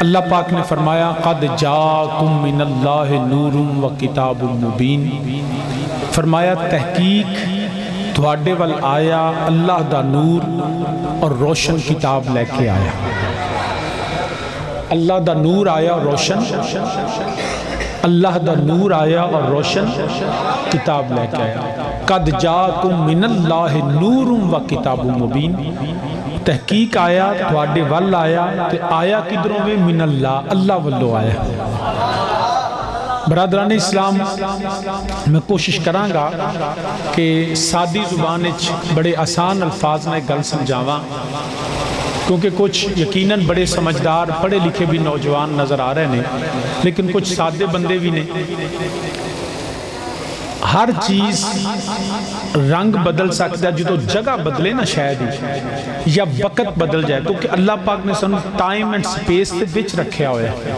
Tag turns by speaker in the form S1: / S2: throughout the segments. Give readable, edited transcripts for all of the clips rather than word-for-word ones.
S1: اللہ پاک نے فرمایا قد جاءکم من اللہ نور و کتاب مبین، فرمایا تحقیق تھوڑے وال آیا اللہ دا نور اور روشن کتاب لے کے آیا۔ اللہ دا نور آیا اور روشن، اللہ دا نور آیا اور روشن کتاب لے کے آیا۔ قد جاءکم من اللہ نور و کتاب مبین، تحقیق آیا تھوڑے وال آیا، تے آیا کدھروں میں؟ من اللہ، اللہ والو آیا۔ برادران اسلام، میں کوشش کروں گا کہ سادی زبان بڑے آسان الفاظ میں گل سمجھاواں، کیونکہ کچھ یقیناً بڑے سمجھدار پڑھے لکھے بھی نوجوان نظر آ رہے ہیں، لیکن کچھ سادے بندے بھی نے۔ ہر چیز رنگ بدل سکتا ہے جدو جگہ بدلے نا شاید ہی، یا وقت بدل جائے، کیونکہ اللہ پاک نے سانو ٹائم اینڈ سپیس تے وچ رکھیا ہویا ہے۔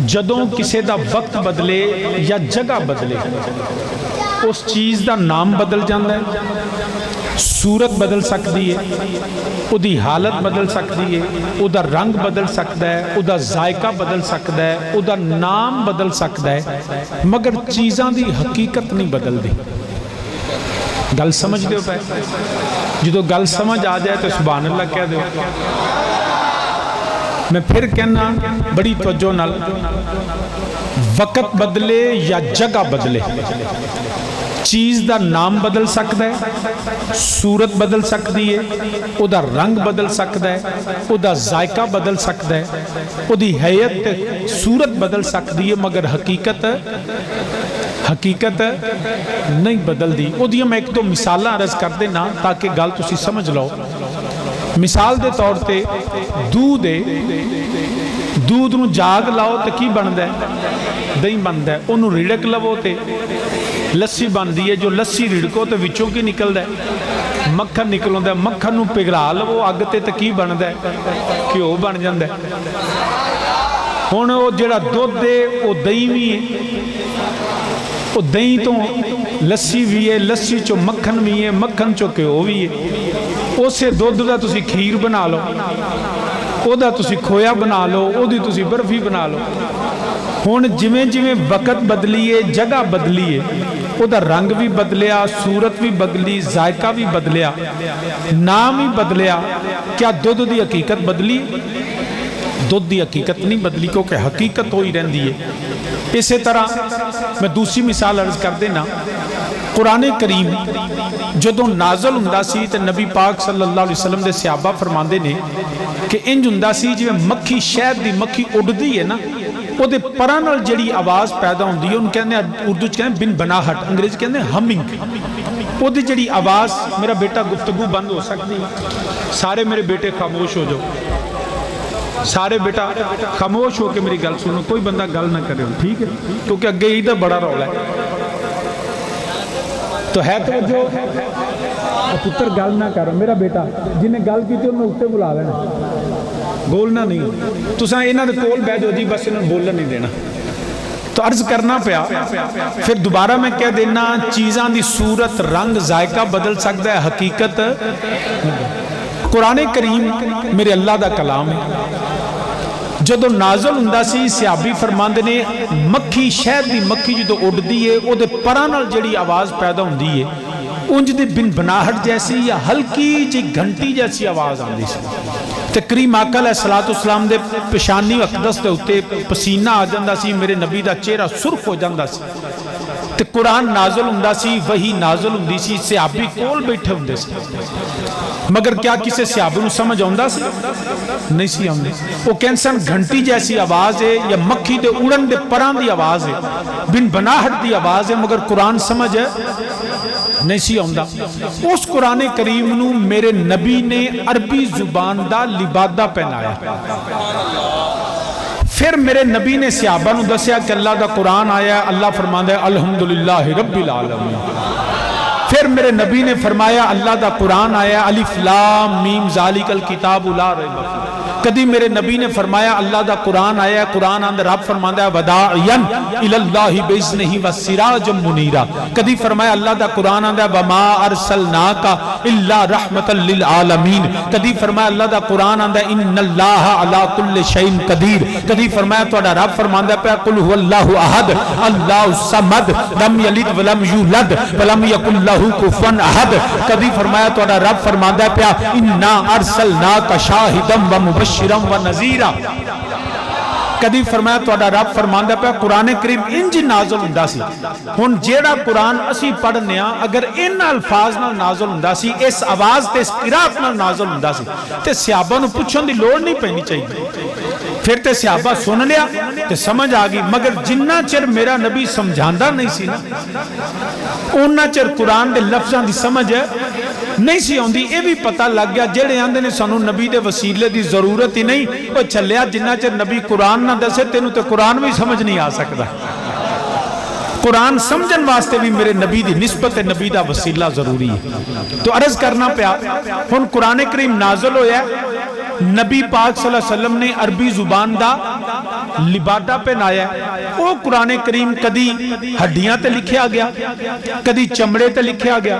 S1: جدوں کسے دا وقت بدلے یا جگہ بدلے، اس چیز دا نام بدل جاندہ ہے، صورت بدل سکتی ہے، او دی حالت بدل سکتی ہے، او دا رنگ بدل سکتا ہے، او دا ذائقہ بدل سکتا ہے، او دا نام بدل سکتا ہے، مگر چیزاں دی حقیقت نہیں بدل دی۔ گل سمجھ دے ہو پائے؟ جدو گل سمجھ آ جائے تو سبحان اللہ کہہ دے ہو۔ میں پھر کہنا بڑی توجہ نال، وقت بدلے یا جگہ بدلے، چیز دا نام بدل سکتا ہے، صورت بدل سکتی ہے، او دا رنگ بدل سکتا ہے، او دا ذائقہ بدل سکتا ہے، او دی حیت صورت بدل سکتی ہے، مگر حقیقت نہیں بدل دی۔ او دی میں ایک دو مثالہ عرض کر دینا تاکہ گل تسی سمجھ لو۔ مثال دے طور تے دودھ نو جاگ لاؤ تے کی بندہ ہے؟ دہی بندہ ہے۔ انہوں ریڑک لو تے لسی بندی ہے، جو لسی ریڑکو تے وچوں کی نکل ہے؟ مکھن نکل ہے۔ مکھن نو پگھلا لو اگ تے تے کی بندہ ہے؟ گھیو بن جاندہ ہے۔ ہن او جڑا دودھ ہے او دہی بھی ہے، او دہی تو لسی بھی ہے، لسی چو مکھن بھی ہے، مکھن چو گھیو بھی ہے۔ اسے دودھ دا تسی کھیر بنا لو، او دا تسی کھویا بنا لو، او دی تسی برفی بنا لو۔ ہون جویں جویں وقت بدلیے، جگہ بدلیے، او دا رنگ بھی بدلیا، صورت بھی بدلی، ذائقہ بھی بدلیا، نام بھی بدلیا۔ کیا دودھ دی حقیقت بدلی؟ دودھ دی حقیقت نہیں بدلی، کیونکہ حقیقت ہوئی رہن دیئے۔ اسی طرح میں دوسری مثال عرض کر دینا، قرآن کریم جدوں نازل ہوندا سی تے نبی پاک صلی اللہ علیہ وسلم دے صحابہ فرماندے نے کہ انج ہوندا سی جویں مکھی شہد دی مکھی اڑدی ہے نا، او دے پراں نال جڑی آواز پیدا ہوندی ہے، ان کہندے اردو چ کہندے بن بناہٹ، انگریزی کہندے ہمنگ۔ او دی جڑی آواز، میرا بیٹا گفتگو بند ہو سکتی، سارے میرے بیٹے خاموش ہو جاؤ، سارے بیٹا خاموش ہو کے میری گل سنو، کوئی بندہ گل نہ کرے، ٹھیک ہے؟ کیونکہ اگے ادھر بڑا رولا ہے تو ہے توجہ۔ پتر گل نہ کرو، میرا بیٹا جنہیں گل کی تھی انہوں اٹھے بلا لینا، بولنا نہیں، تو انہاں دے کول بیٹھ جاؤ جی، بس انہوں بولنا نہیں دینا۔ تو عرض کرنا پیا، پھر دوبارہ میں کہہ دینا، چیزاں دی صورت، رنگ، ذائقہ بدل سکتا ہے، حقیقت۔ قرآن کریم میرے اللہ دا کلام ہے، جدو نازل ہوندا سی صحابی فرماندے نے مکھی شہد دی مکھی جدو اڑدی ہے، او دے پراں نال جڑی آواز پیدا ہوندی ہے، انج دی بن بناہٹ جیسی یا ہلکی جی گھنٹی جیسی آواز آندی سی۔ تے کریم آقا علیہ السلام دے پیشانی اقدس دے اتے پسینہ آ جاندا سی، میرے نبی دا چہرہ سرخ ہو جاندا سی۔ تے قرآن نازل ہوندا سی، وحی نازل ہوندی سی، صحابی کول بیٹھے ہوندے سی، مگر کیا کسے صحابی نو سمجھ آوندا سی؟ نہیں سی آوندی۔ وہ کہنسن گھنٹی جیسی آواز ہے یا مکھی دے اڑن دے پران دی آواز ہے، بن بناہٹ دی آواز ہے، مگر قرآن سمجھ نہیں سی آوندا۔ اس قرآن کریم نو میرے نبی نے عربی زبان دا لبادہ پہنایا۔ پھر میرے نبی نے صحابہ نو دسیا کہ اللہ دا قرآن آیا ہے، اللہ فرماندا ہے الحمدللہ رب العالمین۔ پھر میرے نبی نے فرمایا اللہ دا قرآن آیا، الف لام میم ذالک الکتاب لا ریب فیہ۔ کدی میرے نبی نے فرمایا اللہ دا قرآن آیا، قرآن اندر رب فرماندا ہے وداعیا الاللہ باذنہ وسراجا منیرا۔ کدی فرمایا اللہ دا قرآن اندر وما ارسلناک الا رحمت للعالمین. کدی فرمایا اللہ دا قرآن آندا ہے ان اللہ علی کل شیء قدیر. کدی فرمایا تہاڈا رب فرماندا پیا قل هو اللہ احد اللہ الصمد لم یلد ولم یولد ولم یکن لہ کفوا احد. کدی فرمایا تہاڈا رب فرماندا پیا انا ارسلناک شاہدا ومبشرا ونذیرا. کدی فرمایا تہاڈا رب فرماندا پیا قرآن کریم انج نازل ہوندا سی. ہن جیڑا قرآن اسی پڑھنے ہاں اگر ان الفاظ نال نازل ہوندا سی اس آواز تے اس قرات نال نازل ہوندا سی تے صحابہ نو پوچھن دی لوڑ نہیں پینی چاہیے. پھر تے صحابہ سن لیا تے سمجھ آ گئی. مگر جنہ چر میرا نبی سمجھاندا نہیں سی نا اُنہ چر قرآن دے لفظاں دی سمجھ نہیں سی آندی. یہ بھی پتہ لگ گیا جڑے آندے نے سانو نبی دے وسیلے دی ضرورت ہی نہیں وہ چلیا جنہ چر نبی قرآن نہ دسے تینوں تے قرآن بھی سمجھ نہیں آ سکتا. قرآن سمجھن واسطے بھی میرے نبی دی نسبت نبی دا وسیلہ ضروری ہے. تو عرض کرنا پیا ہن قرآن کریم نازل ہویا ہے. نبی پاک صلی اللہ علیہ وسلم نے عربی زبان دا لبادہ پہنایا ہے. وہ قرآن کریم کدی ہڈیاں تے لکھیا گیا, کدی چمڑے تے لکھیا گیا,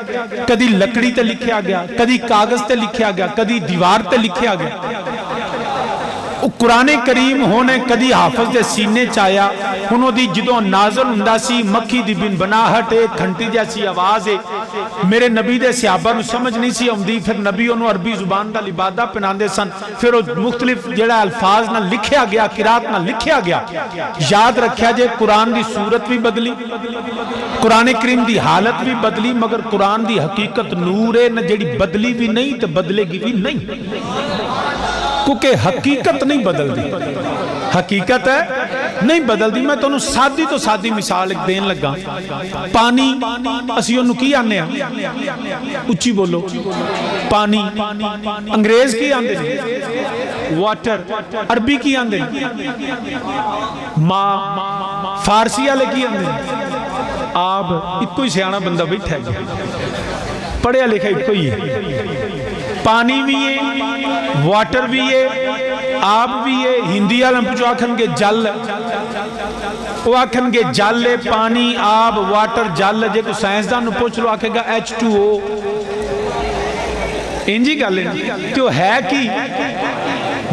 S1: کدی لکڑی تے لکھیا گیا, کدی کاغذ تے لکھیا گیا, کدی دیوار تے لکھیا گیا. قرآن کریم ہونے کدی حافظ دے سینے چایا انہوں دی جدوں نازل ہوندا سی مکھی دی بن بناہٹ ایک گھنٹی جیسی آواز ہے. میرے نبی دے صحابہ نو سمجھ نہیں سی آمدی. پھر نبی انہوں عربی زبان دا لبادہ پہناندے سن. پھر وہ مختلف جڑا الفاظ نہ لکھیا گیا قرات نہ لکھیا گیا. یاد رکھیا جے قرآن دی صورت بھی بدلی, قرآن کریم دی حالت بھی بدلی, مگر قرآن دی حقیقت نور ہے نہ جڑی بدلی بھی نہیں تے بدلے گی بھی نہیں. کیونکہ حقیقت نہیں بدل دی, حقیقت ہے نہیں بدل دی. میں تو انہوں سادی تو سادی مثال ایک دین لگا. پانی اسی انہوں کی آنے ہیں اچھی بولو پانی. انگریز کی آندے ہیں واٹر, عربی کی آندے ہیں ماں, فارسی والے کی آندے ہیں آب. ایک کوئی سیانا بندہ بیٹھا ہے پڑھیا لکھا ایک کوئی ہے. پانی بھی ہے واٹر بھی ہے آب بھی ہے. ہندی والے پوچھو آکھن گے جل, وہ آکھن گے جل ہے پانی آب واٹر جل. جے کو سائنسدان پوچھ لو آکھے گا H2O. انجی گل ہے تو ہے کی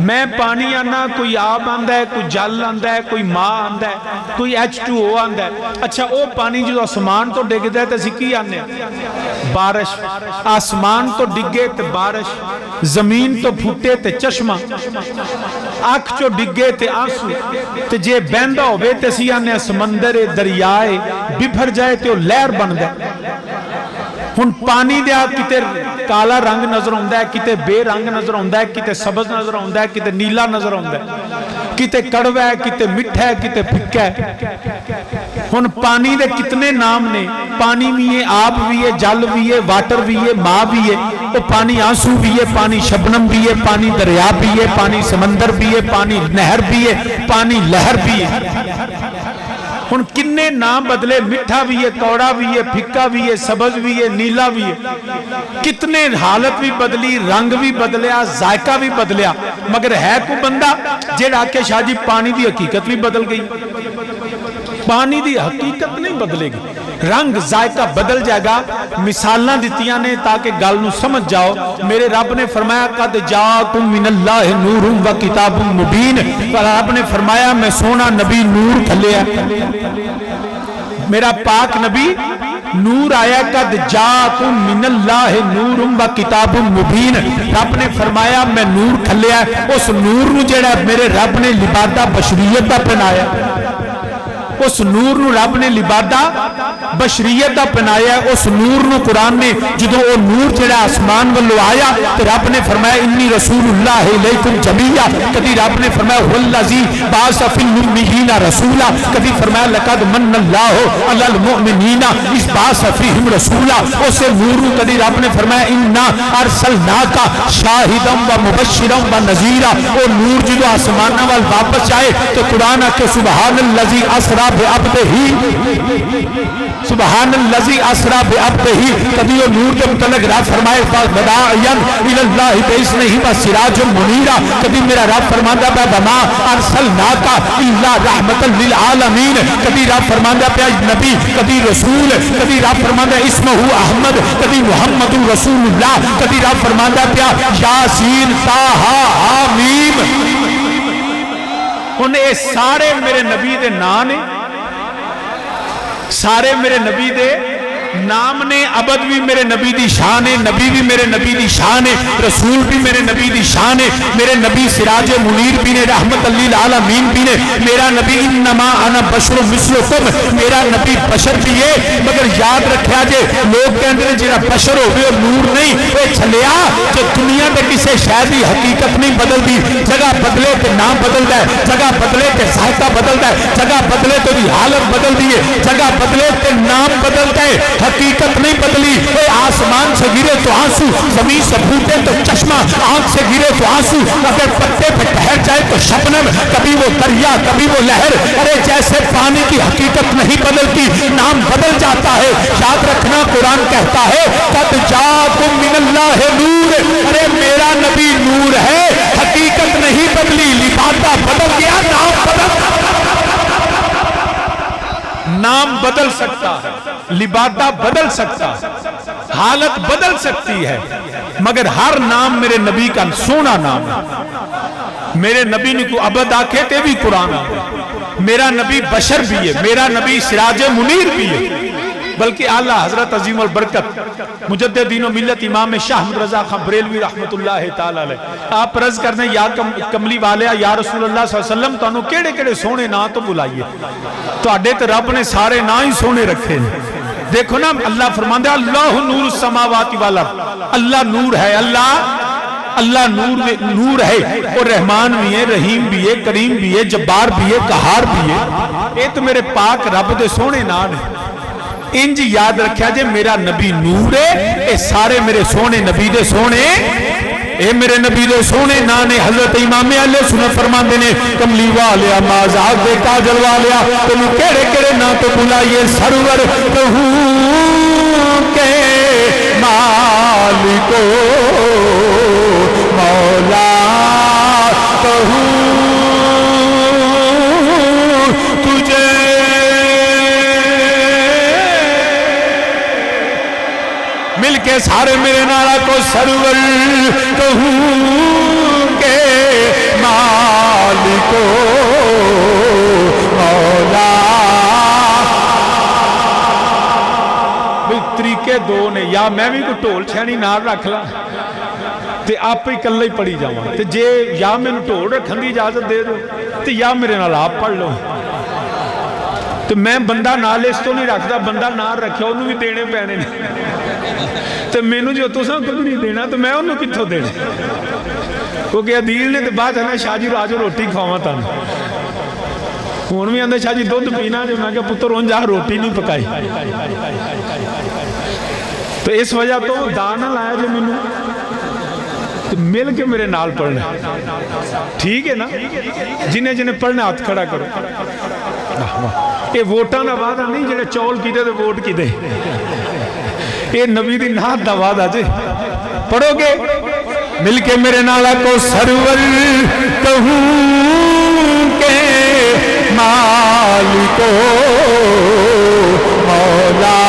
S1: میں پانی آنا کوئی آب آندہ ہے کوئی جل آندہ ہے کوئی ماں آندہ ہے کوئی H2O آندہ ہے. اچھا وہ پانی جو آسمان تو ڈگ دے تے سکی آنے بارش. آسمان تو ڈگے تے بارش, زمین تو پھوٹے تے چشمہ, آنکھ چو ڈگے تے آنسو تے جے بیندہ ہوئے تے سی آنے سمندر دریائے بپھر جائے تے وہ لہر بن دے. ہن پانی دیا کتے کالا رنگ نظر ہوندہ ہے, کتے بے رنگ نظر ہوندہ ہے, کتے سبز نظر ہوندہ ہے, کتے نیلا نظر ہوندہ ہے, کتے کڑوہ ہے, کتے مٹھا ہے, کتے پھکا ہے. ہن پانی دے کتنے نام نے. پانی بھی ہے آب بھی ہے جل بھی ہے واٹر بھی ہے ماں بھی ہے. وہ پانی آنسو بھی ہے, پانی شبنم بھی ہے, پانی دریا بھی ہے, پانی سمندر بھی ہے, پانی نہر بھی ہے, پانی لہر بھی ہے. ہن کنے نام بدلے, مٹھا بھی ہے کوڑا بھی ہے پھکا بھی ہے سبز بھی ہے نیلا بھی ہے. کتنے حالت بھی بدلی, رنگ بھی بدلیا, ذائقہ بھی بدلیا. مگر ہے کو بندہ جیڑا کہ شاہ جی پانی دی حقیقت بھی بدل گئی. پانی دی حقیقت نہیں بدلے گی, رنگ ذائقہ بدل جائے گا. مثالہ دیتیاں نے تاکہ گل نو سمجھ جاؤ. میرے رب نے فرمایا قد جاکم من اللہ نور و کتاب مبین. رب نے فرمایا میں سونا نبی نور کھلیا, میرا پاک نبی نور آیا. قد جاکم من اللہ نور و کتاب مبین. رب نے فرمایا میں نور کھلیا. اس نور نو جڑا میرے رب نے لبادہ بشریت دا پہنایا, اس نور نو رب نے لبادہ بشریت دا پہنایا. اس نور نو قرآن نے جدو وہ نور جڑا آسمان والو آیا تو رب نے فرمایا انی رسول اللہ علیکم جمیعہ. کدی رب نے فرمایا والذی بعث فی الامین رسولا. کدی فرمایا لقد من اللہ علی المؤمنین اذ بعث فیہم رسولا. اسے نور نو کدی رب نے فرمایا انا ارسلناک شاہدا و مبشرا و نذیرا. وہ نور جدو آسمان وال واپس آئے تو قرآن کہ سبحان الذی اسرا
S2: بعبدہ سبحان الذی اسرا بعبدہ. کبھی وہ نور کے متعلق رب فرمائے داعیا الی اللہ باذنہ وسراجا منیرا. کبھی میرا رب فرماتا ہے وما ارسلناک الا رحمتا للعالمین. کبھی رب فرماتا ہے نبی، کبھی رسول، کبھی رب فرماتا ہے اسمہ احمد، کبھی محمد رسول اللہ، کبھی رب فرماتا ہے یاسین طٰہٰ حامیم.
S1: انہیں سارے میرے نبی دے نام نے، سارے میرے نبی دے نام نے. عبد بھی میرے نبی دی شان ہے، نبی بھی میرے نبی دی شان ہے، رسول بھی میرے نبی دی شان ہے. میرے نبی سراج منیر بھی نے، رحمت للعالمین بھی نے. میرا نبی انما انا بشر مثلکم، میرا نبی بشر بھی ہے. مگر یاد رکھیا جے لوگ کہندے نے جڑا بشر ہوے او نور نہیں. اے چھلیا جو دنیا دے کسے شے دی حقیقت نہیں بدلدی. جگہ بدلے تے نام بدلدا ہے، جگہ بدلے تے ذائقہ بدلدا ہے، جگہ بدلے تو دی حالت بدلدی ہے، جگہ بدلے تے نام بدلدا ہے، حقیقت نہیں بدلی. اے آسمان سے گرے تو آنسو، زمین سے پھوٹے تو چشمہ، آنکھ سے گرے تو آنسو، اگر پتے پہ ٹھہر جائے تو شبنم، کبھی وہ دریا کبھی وہ لہر. ارے جیسے پانی کی حقیقت نہیں بدلتی، نام بدل جاتا ہے. یاد رکھنا قرآن کہتا ہے قد جاءکم من اللہ نور. ارے میرا نبی نور ہے، حقیقت نہیں بدلی، لبادہ بدل گیا، نام بدل سکتا ہے، لبادہ بدل سکتا ہے، حالت بدل سکتی ہے، مگر ہر نام میرے نبی کا سونا نام ہے. میرے نبی نے کو عبد آکھے تے بھی قرآن ہے. میرا نبی بشر بھی ہے، میرا نبی سراج منیر بھی ہے. بلکہ اعلیٰ حضرت عظیم البرکت مجدد دین و ملت امام شاہ احمد رضا خان بریلوی رحمت اللہ تعالی علیہ آپ عرض کرنے یا کملی والیا یا رسول اللہ صلی اللہ علیہ وسلم تو انہوں کیڑے کیڑے سونے نا تو بلائیے. تو اڈے تو رب نے سارے نا ہی سونے رکھے ہیں. دیکھو نا اللہ فرماندہ اللہ نور السماوات والارض. اللہ نور ہے، اللہ نور ہے. اور رحمان بھی ہے، رحیم بھی ہے، کریم بھی ہے، جبار بھی ہے، قہار بھی ہے. اے تو میرے پاک رب دے سونے نام ہے. انج یاد رکھیا جے میرا نبی نور ہے. اے سارے میرے سونے نبی دے سونے، اے میرے نبی دے سونے نانے. حضرت امام علیہ سنت فرماندے نے کملی والیا مازاق دے کاجل والیا تم کیڑے کیڑے نا تو بلائیے سرور کہوں کے مالکو مولا کہوں تجھے. مل کے سارے میرے نالا کو سرور کہوں کے مالکو مولا. طریقے دو نے، یا میں بھی کوئی ٹھول چھینی نال رکھ لا تے آپ ہی کلے ہی پڑھی جاواں. تے جے یا مینوں ٹھول رکھن دی اجازت دے دو تے یا میرے نال آپ پڑھ لو. تو میں بندہ نال اس تو نہیں رکھتا، بندہ نال رکھیا انہوں بھی دینے پینے نے. تو مینوں جو تساں کچھ نہیں دینا تو میں انہوں کتھوں دینا. کیونکہ عدیل نے تو بات ہے نا شاہ جی راجو روٹی کھواواں تانوں. ہن بھی آندے شاہ جی دودھ پینا جو میں کہ پتر ہن جا روٹی نہیں پکائی. تو اس وجہ تو دانا لایا جو مینوں مل کے میرے نال پڑھنا. ٹھیک ہے نا؟ جنہیں جنہیں پڑھنا ہاتھ کھڑا کرو. یہ ووٹاں دا وعدہ نہیں جڑے چول کیتے تے ووٹ کیتے. یہ نبی دی نعت دا وعدہ جے. پڑھو گے مل کے میرے نالا کو سرور کہوں کے مالکو مولا.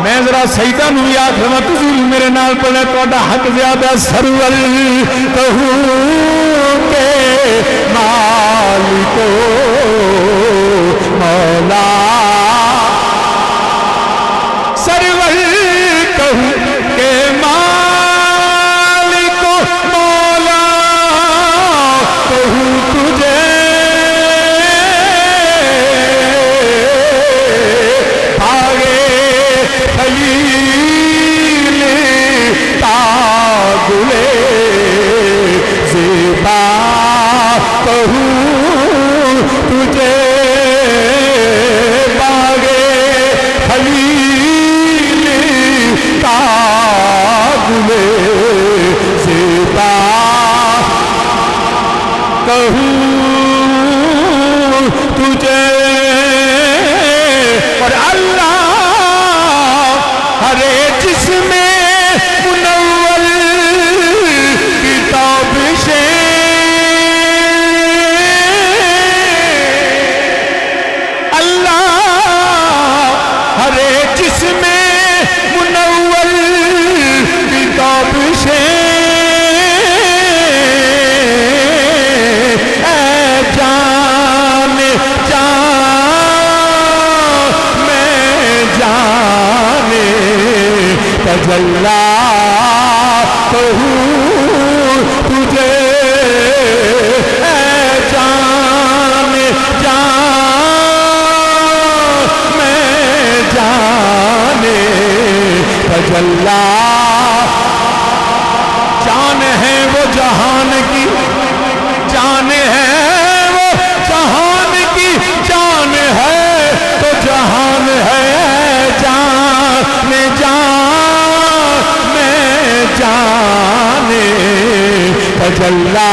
S1: میں ذرا سیدہ نو یاد رہا تسی میرے نال پڑھے توڑا حق زیادہ. سرور کہوں کے مالکو مولا. سرور کہوں کے مالکو مولا کہوں تجھے بھاگے خلیل تاگلے زیبا کہوں تجھے باغے خلیل تاگلے زیبا کہوں
S2: تجلا تجھے اے جان جان میں جانے تجلا جان ہے وہ جہان کی جان ہے وہ جہان کی جان ہے تو جہان ہے جان میں جانے تجلا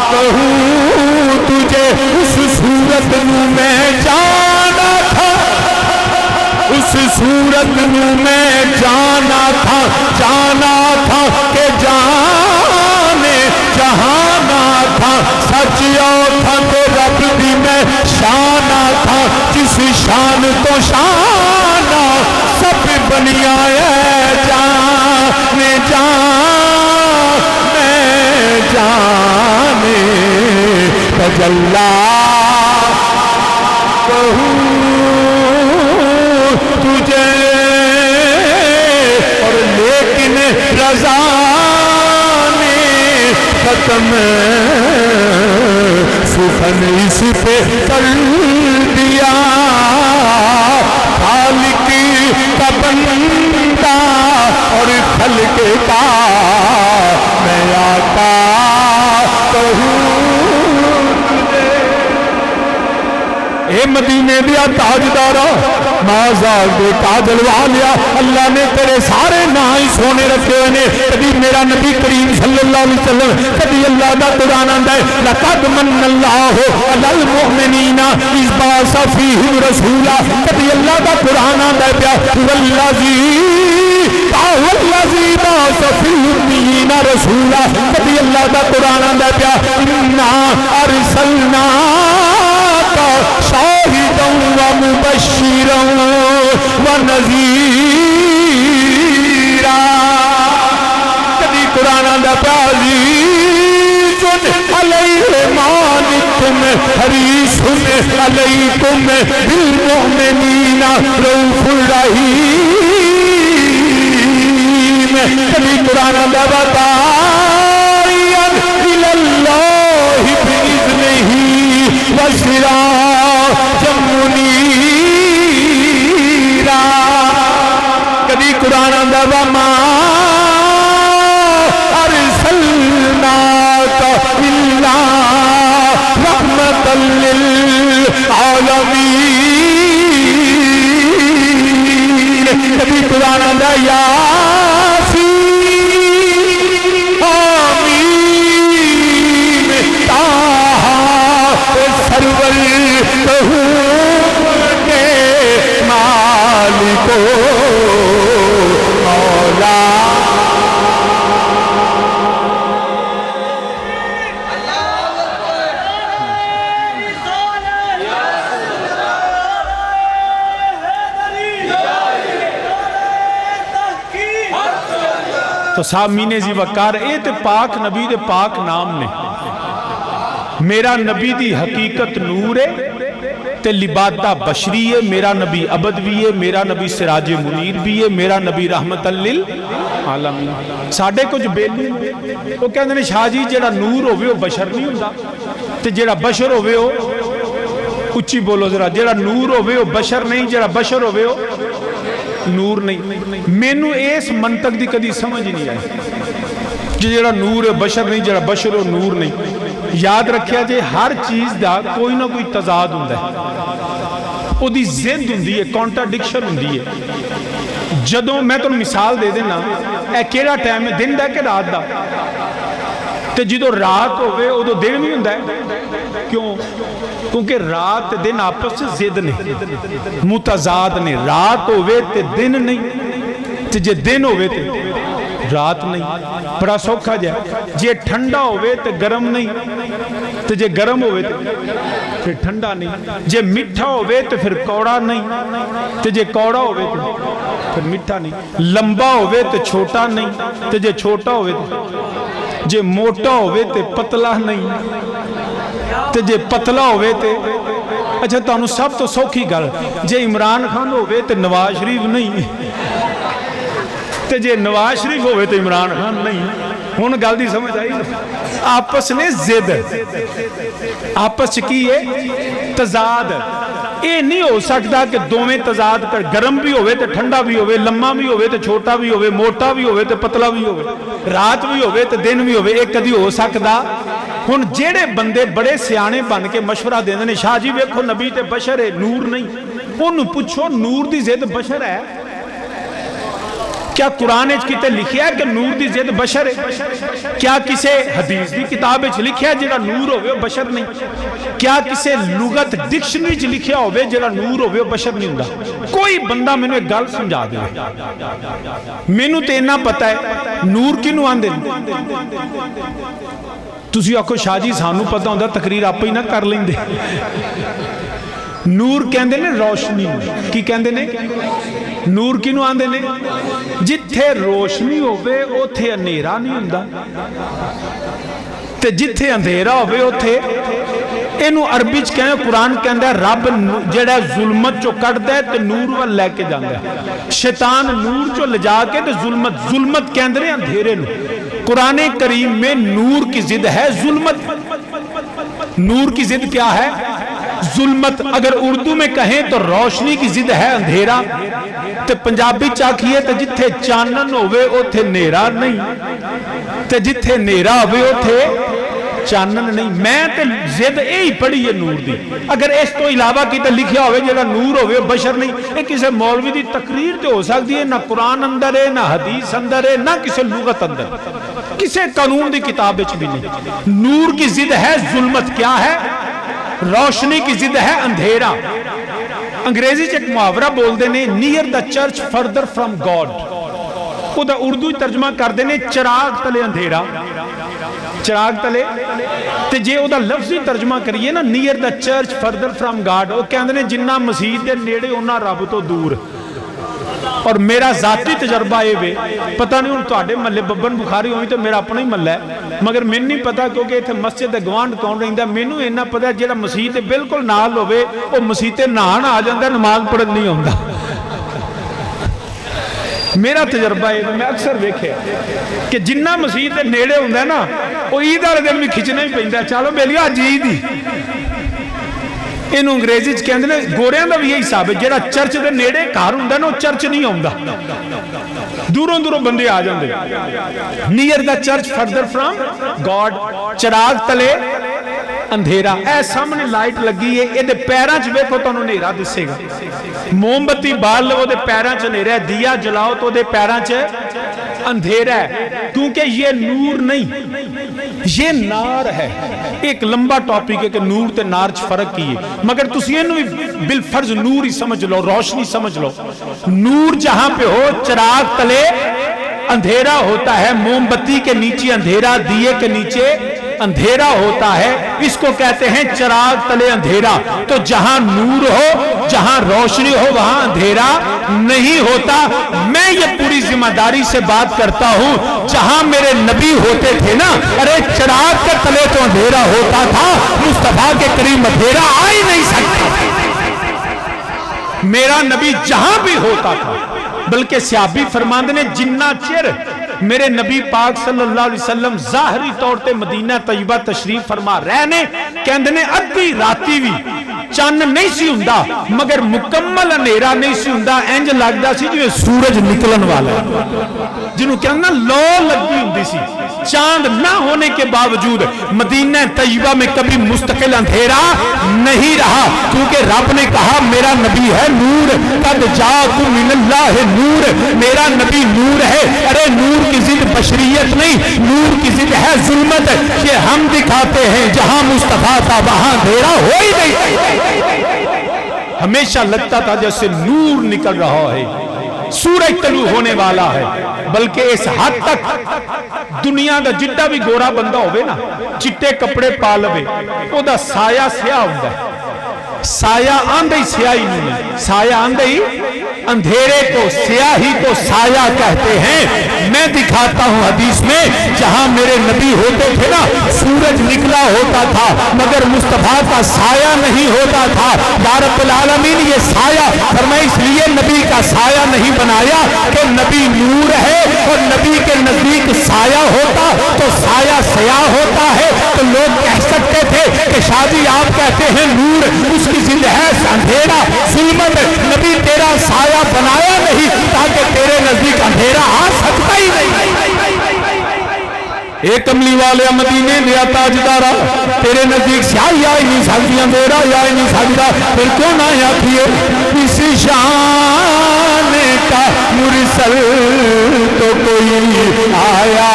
S2: کہوں تجھے اس صورت میں جانا تھا اس صورت میں جانا تھا کہ جانے جہانا تھا سچ تھا تو رب بھی میں شانہ تھا جس شان تو شانہ سب بنیا ہے جانے جانے تجلا کہوں تجھے اور لیکن رضا نے ختم سخن اس پہ کر دیا خالق کا بندہ اور خلق کا میں آقا کہوں اے مدینے دیا تاجدارا مازال دے کاجل والیا اللہ نے تیرے سارے نائی سونے رکھے ہوئے کبھی میرا نبی کریم صلی اللہ علیہ وسلم کبھی اللہ دا قرآن آندہ ہے لَقَدْ مَنَّ اللَّهُ عَلَى الْمُؤْمِنِينَ إِذْ بَعَثَ فِيهِمْ رَسُولًا کبھی اللہ دا قرآن آندہ ہے پیا وَالَّذِي بَعَثَ فِي الْأُمِّيِّينَ رَسُولًا کبھی اللہ دا قرآن آندہ ہے پیا إِنَّا أَرْسَلْنَاكَ شاہداً ومبشرا ونذیرا کبھی قرآن آندہ عزیز علیہ ما عنتم حریص علیکم بالمؤمنین رؤوف رحیم کبھی قرآن آندہ داعیا الی اللہ بإذنہ وسراجا منیرا کبھی قرآن آندہ وما ارسلناک الا رحمتا للعالمین کبھی قرآن آندہ یاسین آمین تاہا سرور کہوں کے مالکو مولا
S1: تو سامعین زی وقار اے تے پاک نبی دے پاک نام نے میرا نبی دی حقیقت نور ہے تے لبادہ بشری ہے میرا نبی عبد بھی ہے میرا نبی سراج منیر بھی ہے میرا نبی رحمت للعالمین ساڑھے کچھ بیلی وہ کہتے ہیں شاہ جی جیڑا نور ہوئے وہ بشر نہیں ہوندہ تے جیڑا بشر ہوئے وہ اچھی بولو ذرا جیڑا نور ہوئے وہ بشر نہیں جیڑا بشر ہوئے وہ نور نہیں مینو اس منطق دی کدی سمجھ نہیں آئی جیڑا نور ہے بشر نہیں جیڑا بشر ہو نور نہیں یاد رکھیا جے ہر چیز دا کوئی نہ کوئی تضاد ہوندہ ہے وہ دی زند ہوندی ہے کانٹرڈکشن ہوندی ہے جدوں میں تو مثال دے دینا اے کیڑا ٹائم ہے دن دا کہ رات دا تے جدوں رات ہوئے وہ تو دن نہیں ہوندہ ہے کیوں کیونکہ رات دن آپس سے زد نہیں متضاد نہیں رات ہوئے تے دن نہیں تے جے دن ہوئے تے رات نہیں بڑا سوکھا جائے جے ٹھنڈا ہوئے تے گرم نہیں تے جے گرم ہوئے تے پھر ٹھنڈا نہیں جے مٹھا ہوئے تے پھر کوڑا نہیں تے جے کوڑا ہوئے تے پھر مٹھا نہیں لمبا ہوئے تے چھوٹا نہیں تے جے چھوٹا ہوئے تے جے موٹا ہوئے تے پتلا نہیں تے جے پتلا ہوئے تے اچھا تانوں سب تو سوکھی گل جے عمران خان ہوئے تے نواز شریف نہیں ਤੇ ਜੇ ਨਵਾਜ਼ ਸ਼ਰੀਫ ਹੋਵੇ ਤੇ ਇਮਰਾਨ ਖਾਨ ਨਹੀਂ। ਹੁਣ ਗੱਲ ਦੀ ਸਮਝ ਆਈ? ਆਪਸ ਨੇ ਜ਼ਿੱਦ, ਆਪਸ ਚ ਕੀ ਹੈ? ਤਜ਼ਾਦ। ਇਹ ਨਹੀਂ ਹੋ ਸਕਦਾ ਕਿ ਦੋਵੇਂ ਤਜ਼ਾਦ ਕਰ, ਗਰਮ ਵੀ ਹੋਵੇ ਤੇ ਠੰਡਾ ਵੀ ਹੋਵੇ, ਲੰਮਾ ਵੀ ਹੋਵੇ ਤੇ ਛੋਟਾ ਵੀ ਹੋਵੇ, ਮੋਟਾ ਵੀ ਹੋਵੇ ਤੇ ਪਤਲਾ ਵੀ ਹੋਵੇ, ਰਾਤ ਵੀ ਹੋਵੇ ਤੇ ਦਿਨ ਵੀ ਹੋਵੇ। ਇਹ ਕਦੀ ਹੋ ਸਕਦਾ? ਹੁਣ ਜਿਹੜੇ ਬੰਦੇ ਬੜੇ ਸਿਆਣੇ ਬਣ ਕੇ ਮਸ਼ਵਰਾ ਦਿੰਦੇ ਨੇ, ਸ਼ਾਹ ਜੀ ਵੇਖੋ ਨਬੀ ਤੇ ਬਸ਼ਰ ਹੈ, ਨੂਰ ਨਹੀਂ। ਉਹਨੂੰ ਪੁੱਛੋ ਨੂਰ ਦੀ ਜ਼ਿੱਦ ਬਸ਼ਰ ਹੈ? کیا قرآن کتے لکھیا ہے کہ نور دی زد بشر ہے؟ کیا کسے حدیث دی کتاب لکھیا ہے جڑا نور ہوئے وہ بشر نہیں؟ کیا کسے لغت ڈکشنری چ لکھیا ہوئے جڑا نور ہوئے وہ بشر نہیں ہوندا؟ کوئی بندہ میں نے ایک گل سمجھا دے، میں نو تے اتنا پتہ ہے نور کینوں آندے؟ تسی آکھو شاہ جی سانو پتہ ہوندا تقریر آپ ہی نہ کر لیندے۔ نور کہندے نے روشنی، کی کہندے نے؟ نور کینوں آندے نے؟ جتھے روشنی ہوئے اوتھے اندھیرا نہیں ہوندا، تے جتھے اندھیرا ہوئے اوتھے اینو عربی چ کہنے قرآن کہندا ہے رب جڑا ظلمت چو کٹدا ہے تے نور ول لے کے جاندا ہے، شیطان نور چو لجا کے تے ظلمت کہندے نے اندھیرے نو۔ قرآن کریم میں نور کی ضد ہے ظلمت۔ نور کی ضد کیا ہے؟ ظلمت۔ اگر اردو میں کہیں تو روشنی کی ضد ہے اندھیرا، تے پنجابی چاکھیے تے جتھے چانن ہوئے اوتھے نیرا نہیں، تے جتھے نیرا ہوئے اوتھے چانن نہیں۔ میں تے ضد یہی پڑھی ہے نور دی۔ اگر اس تو علاوہ کی تے لکھیا ہوئے جڑا نور ہوئے بشر نہیں، یہ کسے مولوی دی تقریر تے ہو سکتی ہے، نہ قرآن اندر ہے، نہ حدیث اندر ہے، نہ کسے لغت اندر، کسے قانون دی کتاب وچ بھی نہیں۔ نور کی ضد ہے ظلمت، کیا ہے؟ روشنی کی ضد ہے اندھیرا۔ انگریزی چ ایک محاورہ بول دے نے near the church further from God, وہ دا اردو ترجمہ کر دے نے چراغ تلے اندھیرا، چراغ تلے تے جے او دا لفظی ترجمہ کریے نا near the church further from God, وہ کہندے نے جنہ مسجد دے نیڑے انہاں رب تو دور۔ اور میرا ذاتی تجربہ یہ وے، پتہ نہیں ہوں تواڈے محلے ببن بخاری ہوئی تو میرا اپنا ہی محلہ ہے، مگر میں نہیں پتا کیونکہ اتنے مسجد گوانڈ کون رہندا، مینوں اینا پتا ہے جڑا مسجد بالکل نال ہوے وہ مسجد نہان آ جاندا، نماز پڑھن نہیں آوندا۔ میرا تجربہ ہے، میں اکثر ویکھیا کہ جنہ مسجد دے نیڑے ہوندا ہے نا وہ عید والے دن بھی کھچنا ہی پیندا ہے، چلو بیلیو اج عید ہی۔ انہوں انگریزی چ کہندے نے گوریاں دا بھی یہی حساب ہے، جڑا چرچ دے نیڑے گھر ہوندا نا وہ چرچ نہیں آوندا، دوروں دوروں بندے آ جاندے۔ Near the church further from God, چراغ تلے اندھیرا۔ اے سامنے لائٹ لگی ہے، یہ دے پیراں چ ویکھو تانوں نیرا دسے گا، موم بتی بال لو دے پیراں چ نیرا ہے، دیا جلاؤ تو دے پیراں چ اندھیرا ہے، کیونکہ یہ نور نہیں یہ نار ہے۔ ایک لمبا ٹاپک ہے کہ نور تے نار چ فرق کی ہے، مگر تسی اینو بالفرض نور ہی سمجھ لو، روشنی سمجھ لو۔ نور جہاں پہ ہو چراغ تلے اندھیرا ہوتا ہے، موم بتی کے نیچے اندھیرا، دیے کے نیچے اندھیرا ہوتا ہے، اس کو کہتے ہیں چراغ تلے اندھیرا۔ تو جہاں نور ہو، جہاں روشنی ہو، وہاں اندھیرا نہیں ہوتا۔ میں یہ پوری ذمہ داری سے بات کرتا ہوں، جہاں میرے نبی ہوتے تھے نا، ارے چراغ کے تلے تو اندھیرا ہوتا تھا، مصطفیٰ کے قریب اندھیرا آ ہی نہیں سکتا۔ میرا نبی جہاں بھی ہوتا تھا، بلکہ صحابی فرماندے نے جنہ چر میرے نبی پاک صلی اللہ علیہ وسلم ظاہری طور تے مدینہ طیبہ تشریف فرما رہنے، کہندے نے ادھی راتی بھی چند نہیں سی ہوندا، مگر مکمل اندھیرا نہیں سی ہوندا، انج لگدا سی جو سورج نکلن والا ہے، جنہوں کہنا لو لگی ہوندی سی۔ چاند نہ ہونے کے باوجود مدینہ طیبہ میں کبھی مستقل اندھیرا نہیں رہا، کیونکہ رب نے کہا میرا نبی ہے نور، قد جاءکم من اللہ نور، میرا نبی نور ہے۔ ارے نور کی ضد بشریت نہیں، نور کی ضد ہے ظلمت، یہ ہم دکھاتے ہیں جہاں مصطفیٰ تھا وہاں اندھیرا ہو ہی نہیں۔ ہمیشہ لگتا تھا جیسے نور نکل رہا ہے، سورج طلوع ہونے والا ہے، بلکہ اس حد تک دنیا دا جڈا بھی گورا بندہ ہوئے نا، چٹے کپڑے پا لوے، او دا سایہ سیاہ ہوندا ہے۔ سایہ آندھے ہی سیاہی نہیں ہے، سایہ آندھے ہی اندھیرے کو سیاہی کو سایہ کہتے ہیں۔
S2: میں دکھاتا ہوں حدیث میں جہاں میرے نبی ہوتے تھے نا سورج نکلا ہوتا تھا مگر مصطفیٰ کا سایہ نہیں ہوتا تھا. یا رب العالمین یہ سایہ فرمائے اس لیے نبی کا سایہ نہیں بنایا کہ نبی نور ہے اور نبی کے نزدیک سایہ ہوتا تو سایہ سیاہ ہوتا ہے تو لوگ کہہ سکتے تھے کہ شاہ جی آپ کہتے ہیں نور اس کی ضد ہے اندھیرا ظلمت نبی تیرا سایہ بنایا نہیں تاکہ تیرے نزدیک اندھیرا آ سکتا ہی نہیں. ایک کملی والے مدینے دیا تاجدارا تیرے نزدیک سیاہی آئی نہیں سکتی اندھیرا آئی نہیں سکتا پھر کیوں نہ آکھیے اس شان کا مرسل تو کوئی آیا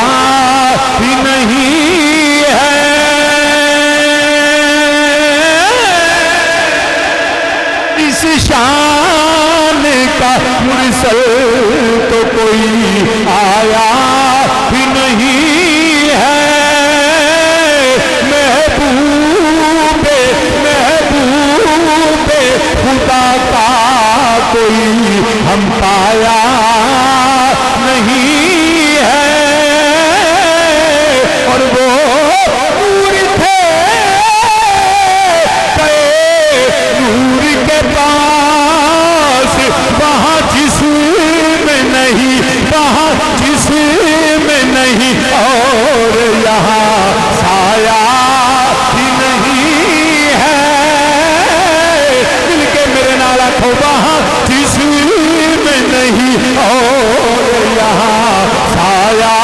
S2: ہی نہیں ہے. اس شان کا مرسل تو کوئی آیا ہی نہیں ہے. محبوب خدا کا کوئی ہم پایا نہیں ہے. اور وہ نور تھے نور کے پاس وہاں جسم نہیں وہاں جسم نہیں اور یہاں سایہ ہی نہیں ہے. مل کے میرے نال آکھو وہاں جسم نہیں اور یہاں سایہ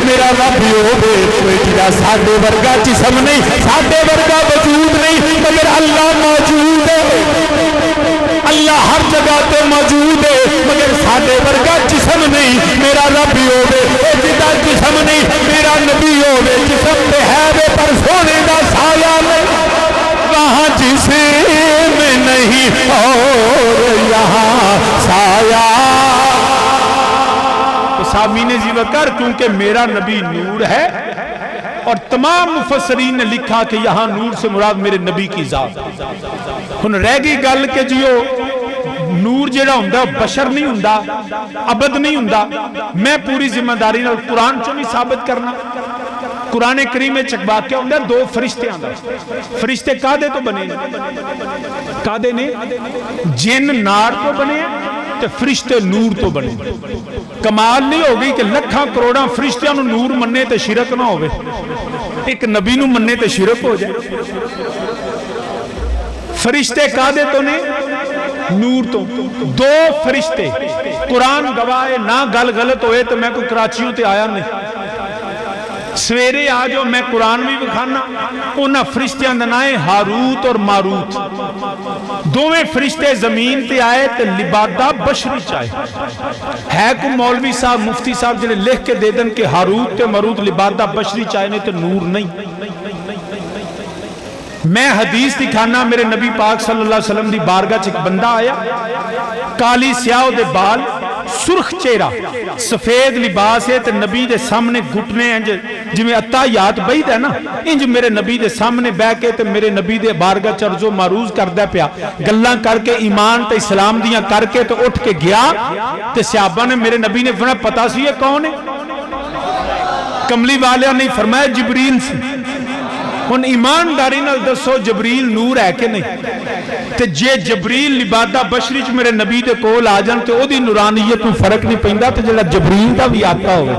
S2: میرا رب ہوے کوئی جڑا ساڈے ورگا جسم نہیں ساڈے ورگا وجود نہیں مگر اللہ موجود ہے. اللہ ہر جگہ تے موجود ہے مگر ساڈے ورگا جسم نہیں. میرا رب ہوے جڑا جسم نہیں میرا نبی ہوے جسم تے ہے وے پر سونے دا سایہ نہیں. وہاں جسم نہیں اور یہاں سایہ.
S1: سامعین زیور کر کیونکہ میرا نبی نور ہے اور تمام مفسرین نے لکھا کہ یہاں نور سے مراد میرے نبی کی ذات. ہن رہ گئی گل کہ جیو نور جڑا ہوندا بشر نہیں ہوندا ابد نہیں ہوندا. میں پوری ذمہ داری نال قرآن چوں بھی ثابت کرنا. قرآن کریم وچ ایک واقعہ ہوندا دو فرشتیاں دا. فرشتے کادے تو بنے کادے نے جن نار تو بنے تے فرشتے نور تو بنے. کمال نہیں ہوگی کہ لکھاں کروڑاں فرشتیاں نو نور مننے تے شرک نہ ہوئے ایک نبی نو مننے تے شرک ہو جائے. فرشتے کادے تو نے نور تو. دو فرشتے قرآن گواہ نہ گل غلط ہوئے تو میں کوئی کراچیوں تے آیا نہیں. سویرے آ جو میں قرآن بھی بکھانا انہاں فرشتیاں دا نام ہے ہاروت اور ماروت. دوویں فرشتے زمین تے آئے تے لبادہ بشری چاہے ہے کو مولوی صاحب مفتی صاحب جنہیں لکھ کے دے دن کہ ہاروت تے ماروت لبادہ بشری چاہے نہیں تے نور نہیں. میں حدیث دکھانا میرے نبی پاک صلی اللہ علیہ وسلم دی بارگاہ چ ایک بندہ آیا کالی سیاہ دے بال سرخ چہرہ سفید لباس ہے تے نبی دے سامنے گھٹنے انج جویں عطایات بعید ہے نا انج میرے نبی دے سامنے بیٹھ کے تے میرے نبی دے بارگاہ چرز و معروض کردا پیا گلاں کر کے ایمان تے اسلام دیاں کر کے تے اٹھ کے گیا تے صحابہ نے میرے نبی نے فرمایا پتہ سی یہ کون ہے. کملی والیاں نے فرمایا جبریل سی. ہن ایمانداری نال دسو جبریل نور ہے کہ نہیں تے جے جبریل لبادہ بشری چ میرے نبی دے کول آ جان تے او دی نورانیت نوں فرق نہیں پیندا تے جڑا جبریل دا بھی آقا ہوے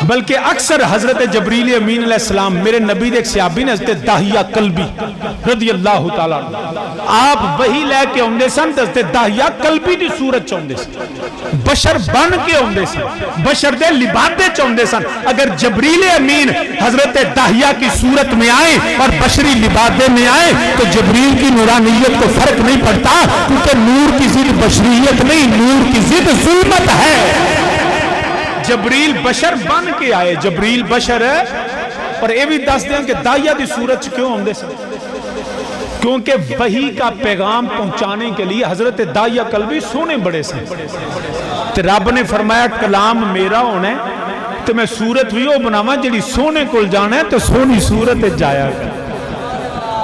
S1: بلکہ اکثر حضرت جبریل امین علیہ السلام میرے نبی دے ایک صحابی نے حضرت داہیہ کلبی رضی اللہ تعالیٰ آپ وہی لے کے ہوندے سن حضرت داہیہ کلبی دی صورت چاہندے سن بشر بن کے ہوندے سن بشر دے لبادے چاہندے سن اگر جبریل امین حضرت داہیہ کی صورت میں آئے اور بشری لبادے میں آئے تو جبریل کی نورانیت کو فرق نہیں پڑتا کیونکہ نور کی ضد بشریت نہیں نور کی ضد ظلمت ہے جبریل بشر بن کے آئے جبریل بشر ہے اور یہ بھی دس دیں کہ داہیہ دی صورت کیوں ہوندے سن کیونکہ وحی کا پیغام پہنچانے کے لیے حضرت داہیہ کلبی سونے بڑے سن تو رب نے فرمایا کلام میرا ہونا ہے تو میں صورت بھی وہ بناواں جڑی سونے کول جانا ہے تو سونی صورت جایا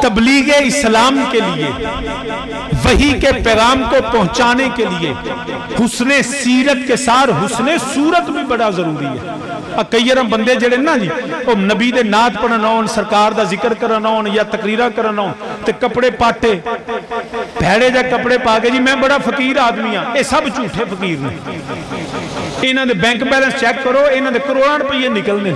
S1: تبلیغ اسلام کے لیے وحی کے پیغام کو پہنچانے کے لیے حسن سیرت کے ساتھ حسن صورت بھی بڑا ضروری ہے کئیرم بندے جڑے نا جی وہ نبی دے نعت پڑھنا ہون سرکار دا ذکر کرنا ہون یا تقریرہ کرنا ہون تے کپڑے پاٹے بھیڑے جا کپڑے پا کے جی میں بڑا فقیر آدمی ہاں یہ سب جھوٹے فقیر نے انہاں دے بینک بیلنس چیک کرو انہاں دے کروڑاں روپے نکلنے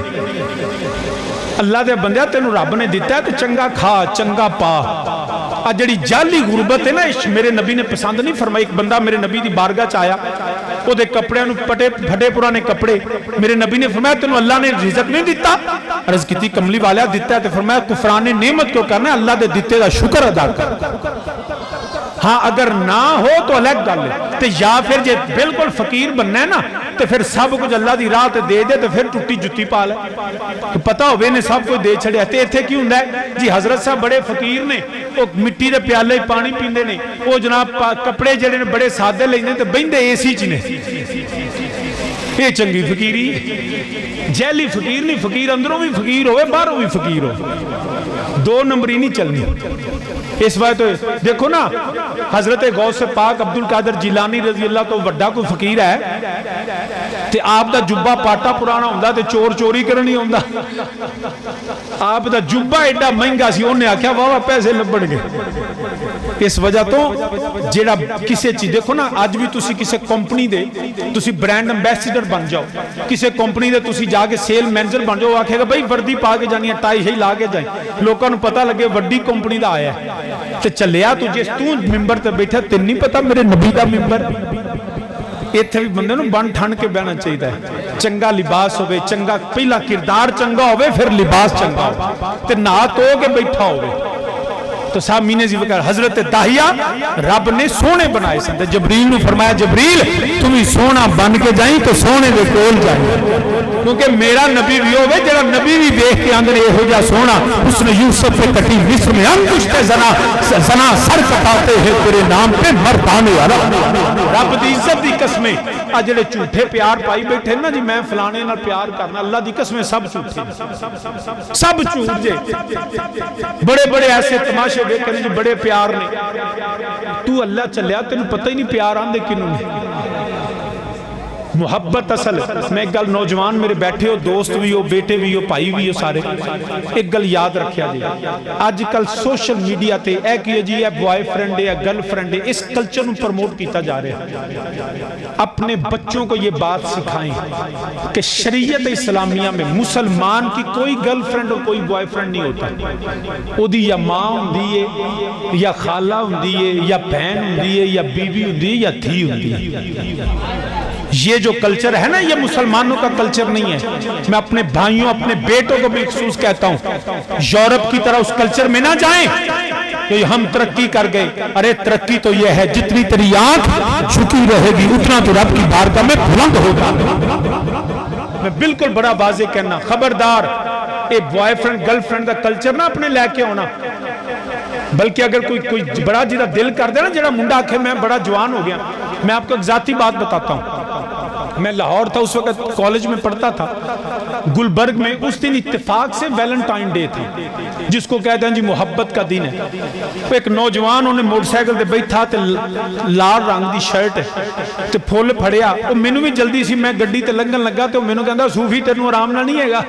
S1: اللہ دے بندیا تینوں رب نے دیتا ہے تو چنگا کھا چنگا پا جڑی جعلی غربت ہے نا میرے نبی نے پسند نہیں فرمائی ایک بندہ میرے نبی دی بارگاہ چایا وہ دے کپڑے پھٹے پرانے کپڑے میرے نبی نے فرمایا تینوں اللہ نے رزق نہیں دیتا عرض کیتی کملی والا دیتا ہے تو فرمایا کفران نعمت کیوں کرنا ہے اللہ دے دیتے دا شکر ادا کر ہاں اگر نہ ہو تو الگ گل ہے تو یا پھر جے بالکل فقیر بننا ہے نا تو پھر سب کچھ اللہ دی راہ تے دے دے تو پھر ٹوٹی جتی پا لے تو پتہ ہوئے نے سب کچھ دے چھڑے تے ایتھے کیوں ہوندا ہے جی حضرت صاحب بڑے فقیر نے وہ مٹی دے پیالے پانی پیندے نے وہ جناب کپڑے جڑے نے بڑے سادے لیندے تے بیندے اے سی چ نے یہ چنگی فقیری جیلی فقیر نہیں فقیر اندروں بھی فقیر ہوئے باہروں بھی فقیر ہو دو نمبری نہیں چلنی اس وقت دیکھو نا حضرت غوث پاک عبدالقادر جیلانی رضی اللہ تو وڈا کوئی فقیر ہے تے آپ دا جبہ پاٹا پرانا ہوندہ تے چور چوری کرنی ہوندہ آپ دا جبہ ایڈا مہنگا سی انہیں آکھیا واہ پیسے لبڑ گئے اس وجہ تو جیڑا کسے چیز دیکھو نا آج بھی تسی کسے کمپنی دے تسی برینڈ امبیسیڈر بن جاؤ کسے کمپنی دے تسی جا کے سیل مینجر بن جاؤ آکھے گا بھئی وردی پا کے جانی ہے ٹائی ہی لا کے جائیں لوگوں نے پتہ لگے وڈی کمپنی دا آیا ہے تے چلیا تجھے تو ممبر تے بیٹھا تے نہیں پتا میرے نبی دا ممبر ایتھے بھی بندے نو بن ٹھن کے بہنا چاہیے ہے چنگا لباس ہوئے چنگا پہلا کردار چنگا ہوئے پھر لباس چنگا ہوئے تے نہات ہو کے بیٹھا ہوئے تو صاحب مینے ذکر کر حضرت داہیہ رب نے سونے بنائے سن جبریل نے فرمایا جبریل تمہیں سونا بن کے جائیں تو سونے دے کول جائیں کیونکہ میرا نبی بھی ہوئے جڑا نبی بھی دیکھ کے اندر یہ ہو جا سونا اس نے یوسف پہ کٹی مصر میں انگشت زنا سر کٹاتے ہیں تیرے نام پہ مردانے رب دی عزت دی قسمیں جڑے جھوٹے پیار پائی بیٹھے نا جی میں فلانے نال پیار کرنا اللہ دی قسمیں سب جھوٹے سب جھوٹ جے بڑے بڑے ایسے تماشے دیکھنے جو بڑے پیار نے تو اللہ چلیا تینوں پتہ ہی نہیں پیار آندے کنوں نے محبت اصل میں ایک گل نوجوان میرے بیٹھے ہو دوست بھی ہو بیٹے بھی ہو بھائی بھی ہو سارے ایک گل یاد رکھیا جی آج کل سوشل میڈیا تے اے کیا جی ہے بوائے فرینڈ ہے گرل فرینڈ ہے اس کلچر نو پروموٹ کیتا جا رہا ہے اپنے بچوں کو یہ بات سکھائیں کہ شریعت اسلامیہ میں مسلمان کی کوئی گرل فرینڈ اور کوئی بوائے فرینڈ نہیں ہوتا او دی یا ماں ہوندی ہے یا خالہ ہوندی ہے یا بہن ہوندی ہے یا بیوی ہوندی ہے یا دھی ہوندی ہے یہ جو کلچر ہے نا یہ مسلمانوں کا کلچر نہیں ہے میں اپنے بھائیوں اپنے بیٹوں کو بھی خصوص کہتا ہوں یورپ کی طرح اس کلچر میں نہ جائیں کہ ہم ترقی کر گئے ارے ترقی تو یہ ہے جتنی تیری آنکھ جھکی رہے گی اتنا تو رب کی بارگاہ میں بلند ہوگا میں بالکل بڑا واضح کہنا خبردار a boy friend girl friend کا کلچر نہ اپنے لے کے ہونا بلکہ اگر کوئی بڑا جیدہ دل کر دے نا جڑا منڈا آکھے میں بڑا جوان ہو گیا میں آپ کو ایک ذاتی بات بتاتا ہوں میں لاہور تھا اس وقت کالج میں پڑھتا تھا گلبرگ میں اس دن اتفاق سے ویلنٹائن ڈے تھی جس کو کہتے ہیں جی محبت کا دن ہے ایک نوجوان انہیں موٹر سائیکل دے بیٹھا تے لال رنگ دی شرٹ تے پھول پھڑیا وہ مینوں بھی جلدی سی میں گڈی تے لنگن لگا تے مینوں کہندا صوفی تینوں آرام نہ نہیں ہے گا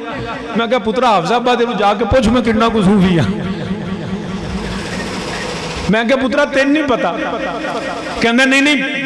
S1: میں کہا پترا حافظ آباد تینوں جا کے پوچھ میں کتنا کو صوفی ہاں میں کہا پترا تین نہیں پتا کہندا نہیں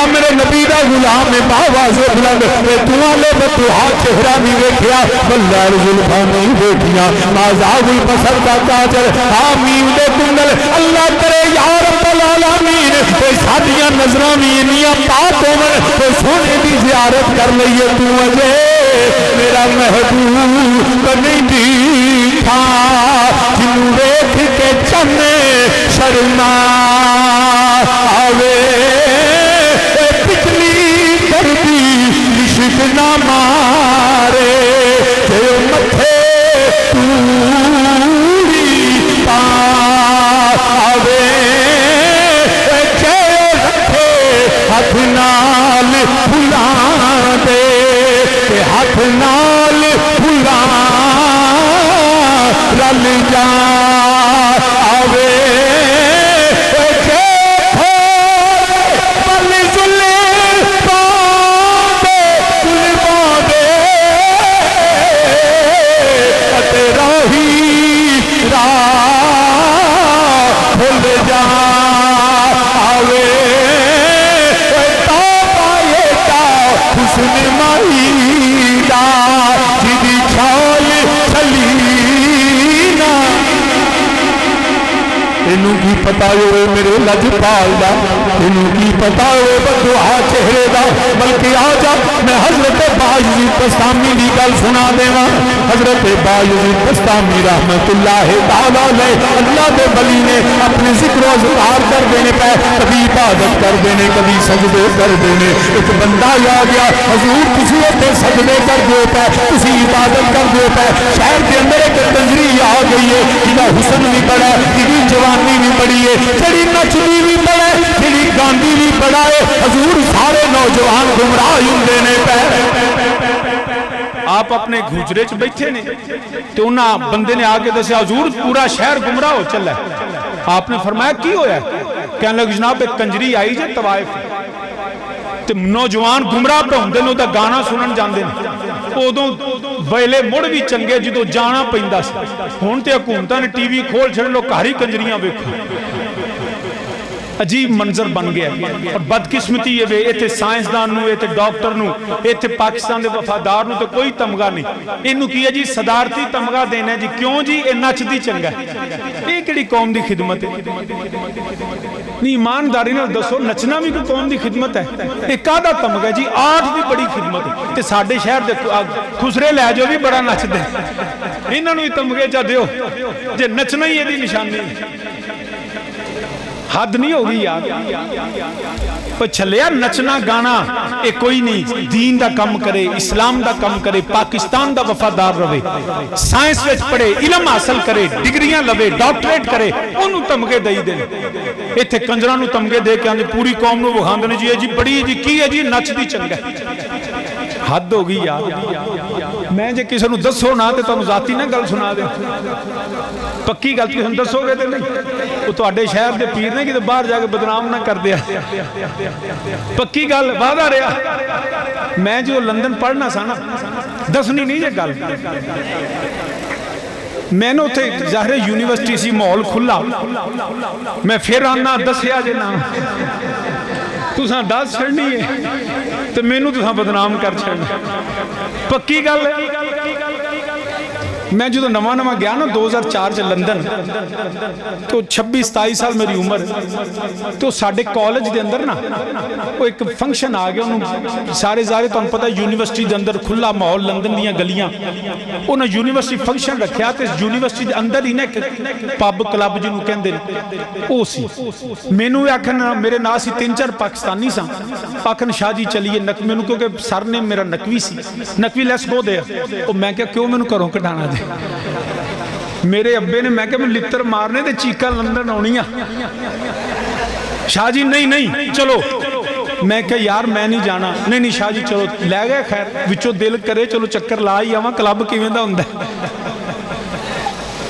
S2: میرا میرے نبی دا غلام ہے باواز بلند تو والے بدوہا چہرہ نہیں ویکھیا بلال زلفاں نہیں ویکھیاں مازاغ البصر دا تاجر آمین دے کنگل اللہ کرے یا رب العالمین اے ساڈیاں نظراں وی انیاں پاک ہون تے سونے دی زیارت کر لئیے تو اجے میرا محبوب نہیں دیکھا جنوں ویکھ کے چنے شرما آوے پچھلی دردی عشق نہ مارے تے متھے توڑی پا آوے چے رکھے ہاتھ نال بھلا دے تے ہاتھ نال بھلا رل جا آوے تینوں کی پتا ہوئے میرے لجپال دا تینوں کی پتا ہوئے بدوہا چہرے دا بلکہ آجا میں حضرت باجزید بستامی دی گل سنا دیواں حضرت باجزید بستامی رحمت اللہ تعالیٰ علیہ اللہ دے بلی نے اپنے ذکر و اذکار کر دینے پہ کبھی عبادت کر دینے کبھی سجدے کر دینے ایک بندہ آ گیا حضور کسی ہوتے سجدے کر دے پہ کسی عبادت کر دے پہ شہر کے اندر ایک تنظری آ گئی ہے جنہا حسن بھی بڑا ہے جنہی جوانی بھی بڑی ہے جڑی نچنی بھی بڑا ہے جڑی گاندی بھی بڑا ہے حضور سارے نوجوان گمراہ ہوندے نے پہ
S1: آپ اپنے گھوجرے چ بیٹھے نے تو انہاں بندے نے آگے دسیا حضور پورا شہر گمراہ ہو چلا ہے آپ نے فرمایا کی ہویا ہے کہنے لگے جناب ایک کنجری آئی جے طوائف تے نوجوان گمراہ پہ ہوندے نے دا گانا سنن جاندے نے ادوں ویلے مڑ بھی چنگے جدو جانا پیندا سی ہن تے حکومتاں نے ٹی وی کھول چھڑ لو گھر ہی کنجریاں ویکھو عجیب منظر بن گیا اور بدقسمتی یہ وے ایتھے سائنسدان نو ایتھے ڈاکٹر نو ایتھے پاکستان دے وفادار نو تے کوئی تمغہ نہیں اینو کیا جی صدارتی تمغہ دینا ہے جی کیوں جی اے نچدی چنگا ہے یہ کیڑی قوم دی خدمت ہے نہیں ایمانداری نال دسو نچنا بھی کوئی قوم دی خدمت ہے ایک آدھا تمغہ ہے جی آرٹ بھی بڑی خدمت ہے تے ساڈے شہر دے خسرے لے جو بھی بڑا نچ دے انہاں نو ہی تمغے چا دیو جے نچنا ہی دی نشانی حد نہیں ہوگی یار پر چھلیا نچنا گانا اے کوئی نہیں دین دا کم کرے اسلام دا کم کرے پاکستان دا وفادار رہے سائنس وچ پڑھے علم حاصل کرے ڈگریاں لوے ڈاکٹریٹ کرے انہوں تمغے دائی دے ایتھے کنجرانو تمغے دے کے آنے پوری قوم نو بخاندنے جی بڑی جی کی ہے جی نچ دی چنگا حد ہوگی یار میں جے کسی نو دسو نہ تے تانوں ذاتی نہ گل سنا دے پکی گل تسی دسو گے تے نہیں وہ تواڈے شہر دے پیر نے کہ باہر جا کے بدنام نہ کر دیا پکی گل وعدہ رہا میں جو لندن پڑھنا سا نا دسنی نہیں جے گل میں نے اتھے ظاہر یونیورسٹی سی ماحول کھلا میں پھر آنا دسیا جے نا تساں دس چھڑنی ہے تو مینوں تساں بدنام کر چھڑنا پکی گل میں جو نواں نواں گیا نا 2004 چ لندن تو 26-27 سال میری عمر تو ساڈے کالج دے اندر نا وہ ایک فنکشن آ گیا انہوں سارے زارے تو ہم پتہ یونیورسٹی دے اندر کھلا ماحول لندن دیاں گلیاں انہوں یونیورسٹی فنکشن رکھیا تے یونیورسٹی دے اندر ہی نا پب کلب جنوں کہندے او سی مینوں آکھن میرے نال سی 3-4 پاکستانی سا آکھن شاہ جی چلیے مینوں کیونکہ سر نے میرا نقوی سی نقوی لیٹس گو دے او میں کہا کیوں مینوں گھروں کڈانا دے میرے ابے نے میں کہ میں لتر مارنے دے چیکا لندن آنیاں شاہ جی نہیں چلو میں کہ یار میں نہیں جانا نہیں شاہ جی چلو لے گئے خیر وچو دل کرے چلو چکر لا ہی آواں کلب کیویں دا ہوندا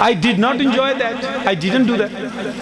S1: I did not enjoy that. I didn't do that.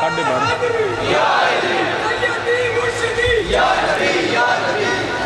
S1: 12:30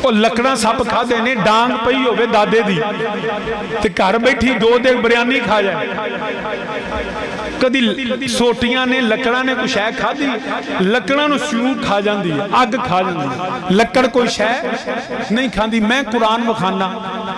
S1: ਉਹ ਲੱਕੜਾਂ ਸੱਪ ਖਾਦੇ ਨੇ ਡਾਂਗ ਪਈ ਹੋਵੇ ਦਾਦੇ ਦੀ ਤੇ ਘਰ ਬੈਠੀ ਦੋ ਦੇ ਬਿਰਿਆਨੀ ਖਾ ਜਾਏ। ਕਦੀ ਸੋਟੀਆਂ ਨੇ ਲੱਕੜਾਂ ਨੇ ਕੋਈ ਸ਼ੈ ਖਾਦੀ ਲੱਕੜਾਂ ਨੂੰ ਸਿਊ ਖਾ ਜਾਂਦੀ ਹੈ ਅੱਗ ਖਾ ਜਾਂਦੀ ਲੱਕੜ ਕੋਈ ਸ਼ੈ ਨਹੀਂ ਖਾਂਦੀ। ਮੈਂ ਕੁਰਾਨ ਵਿਖਾਨਾ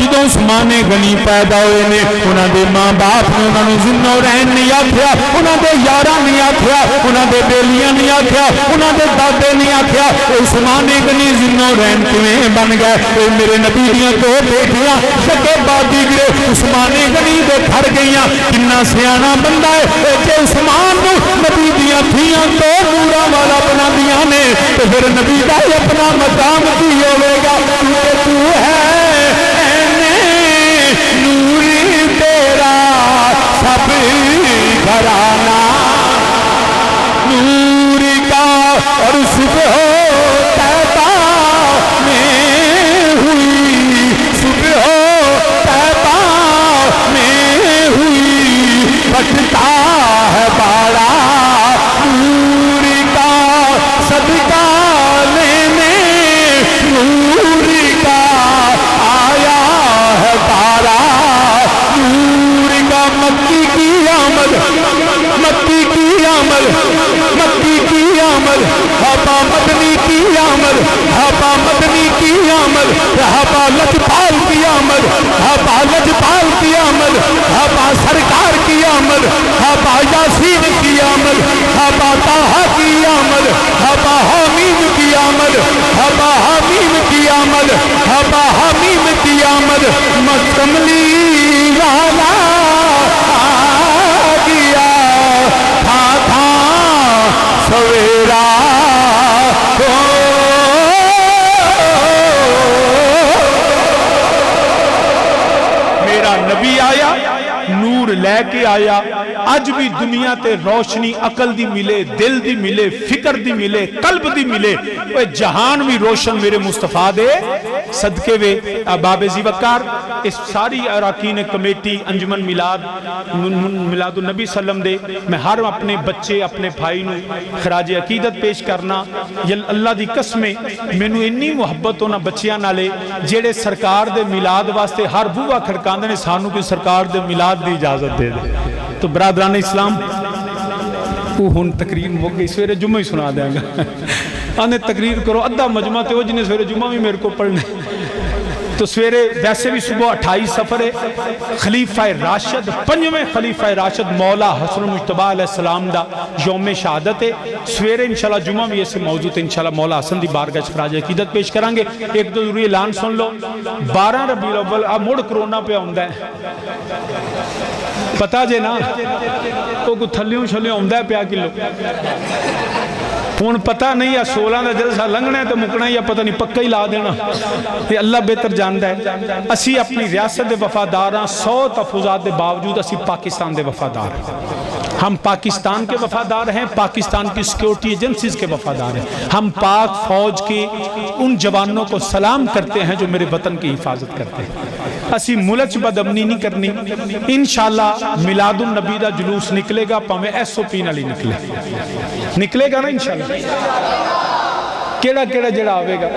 S2: جدوں عثمان غنی پیدا ہوئے نے انہاں دے ماں باپ نے انہاں نوں ذوالنورین نہیں آکھیا، انہاں دے یاراں نہیں آکھیا، انہاں دے بیلیاں نہیں آکھیا، انہاں دے دادے نہیں آکھیا، عثمان غنی ذوالنورین کیویں بن گئے؟ اے میرے نبی دیاں دو بیٹیاں شکیبہ دیگرے عثمان غنی دے گھر گئیاں، کنا سیاںا بندہ ہے جے عثمان نوں نبی دیاں دھیاں دو نوراں والا بنا دیاں نے تے پھر نبی دا اپنا مقام کی ہوے گا؟ تو ہے نوری تیرا سب گھرانہ نور کا، اور صبح طیبہ میں ہوئی، صبح طیبہ میں ہوئی، بٹتا ہے باڑا نور کا، صدقہ لینے نور کا آیا ہے بارہ نور کا۔ مکی کی آمد، مکی کی آمد، مکی کی آمد، ہابا مدنی کی آمد، ہابا مدنی کی آمد، ہابا لجپال کی آمد، ہابا لجپال کی آمد، ہابا سرکار کی آمد، ہابا یاسین کی آمد، ہابا طٰہٰ کی آمد، ہابا حمیم کی آمد، ہابا حمیم کی آمد، ہابا حمیم کی آمد، مکملی والا آ گیا، تھا تھا سویرا
S1: میرا نبی آیا، نور لے کے آیا، اج بھی دنیا تے روشنی عقل دی ملے، دل دی ملے، فکر دی ملے، قلب دی ملے، وہ جہان بھی روشن میرے مصطفیٰ دے صدقے وے۔ باب زی وقار اس ساری اراکین کمیٹی انجمن میلاد النبی سلم دے میں ہر اپنے بچے اپنے بھائی نو خراج عقیدت پیش کرنا۔ اللہ دی قسمیں مینوں انی محبت ہونا بچیاں نالے جیڑے سرکار دے میلاد واسطے ہر بوہا کھڑکاندے نے سانو کہ سرکار دے میلاد دی اجازت دے دے۔ تو برادران اسلام وہ ہن تقریر ہو گئی، سویرے جمعہ ہی سنا دیں گا، آنے تقریر کرو ادھا مجمع تے ہو جنہیں سویرے جمعہ بھی میرے کو پڑھنے۔ تو سویرے ویسے بھی صبح 28 سفر ہے، خلیفہ راشد پنجویں خلیفہ راشد مولا حسن مجتبیٰ علیہ السلام دا یوم شہادت ہے۔ سویرے انشاءاللہ جمعہ بھی ایسے موجود ہے، انشاءاللہ مولا حسن دی بارگاہ خراج عقیدت پیش کریں گے۔ ایک دو ضروری اعلان سن لو، 12 ربیع الاول اب مڑ کرونا پہ آندا ہے پتا جے نا، وہ کو تھلیوں شلیوں آندا ہے پیا کلو، ہون پتہ نہیں ہے 16 دا جلسہ لنگنا ہے تو مکنا یا پتہ نہیں پکا ہی لا دینا، یہ اللہ بہتر جاندہ ہے۔ اسی اپنی ریاست دے وفادار ہیں، 100 تفوزات دے باوجود اسی پاکستان دے وفادار ہیں، ہم پاکستان کے وفادار ہیں، پاکستان کی سیکیورٹی ایجنسیز کے وفادار ہیں، ہم پاک فوج کے ان جوانوں کو سلام کرتے ہیں جو میرے وطن کی حفاظت کرتے ہیں۔ اسی ملک بدامنی نہیں کرنی، انشاءاللہ میلاد النبی دا جلوس نکلے گا، پاویں ایس او پی نالی نکلے گا نا انشاءاللہ۔ کیڑا کیڑا جڑا آوے گا،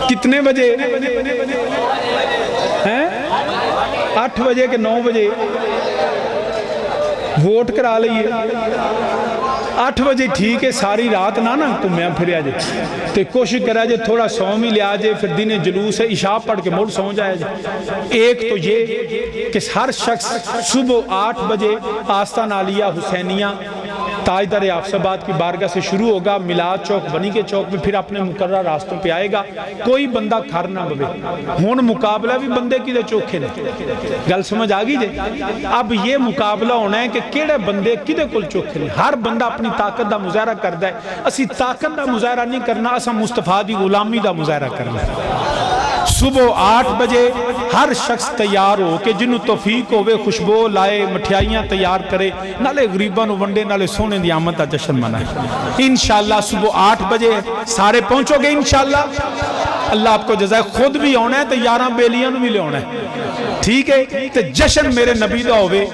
S1: کتنے بجے ہیں؟ 8 بجے کہ 9 بجے ووٹ کرا لئیے، 8 بجے ٹھیک ہے، ساری رات نہ تمہیں پھر آجے تو کوشش کرا جائے تھوڑا سو بھی لیا جائے، پھر دن جلوس ہے عشاء پڑھ کے مڑ سو جائے جائے۔ ایک تو یہ کہ ہر شخص صبح 8 بجے آستان عالیہ حسینیہ تاجدار آفساباد کی بارگاہ سے شروع ہوگا، میلاد چوک بنی کے چوک میں پھر اپنے مقررہ راستوں پہ آئے گا، کوئی بندہ کھر نہ بوے۔ ہون مقابلہ بھی بندے کی دے چوکھے نے، گل سمجھ آگی جے؟ اب یہ مقابلہ ہونا ہے کہ کیڑے بندے کی دے کل چوکھے نے، ہر بندہ اپنی طاقت دا مظاہرہ کردا ہے، اسی طاقت دا مظاہرہ نہیں کرنا، اسا مصطفیٰ دی غلامی دا مظاہرہ کرنا ہے۔ صبح 8 بجے ہر شخص تیار ہو کہ جنہوں توفیق ہوئے خوشبو لائے مٹھائیاں تیار کرے، نالے غریباں نو ونڈے، نالے سونے دی آمد دا جشن منائے۔ انشاءاللہ صبح 8 بجے سارے پہنچو گے انشاءاللہ، اللہ آپ کو جزائے، خود بھی ہونا ہے تو 11 بیلیاں بھی لے ہونا ہے، ٹھیک ہے؟ تو جشن میرے نبی دا ہوئے،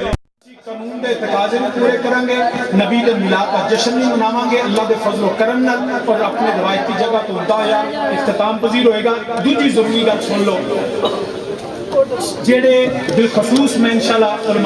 S1: قانون دے تقاضے میں پورے کریں گے، نبی دے میلاد کا جشن بھی مناواں گے اللہ دے فضل و کرم نال، اور اپنے روایتی جگہ تو ہویا اختتام پذیر ہوئے گا۔ دوسری ضروری گل سن لو، جیڑے بالخصوص میں انشاءاللہ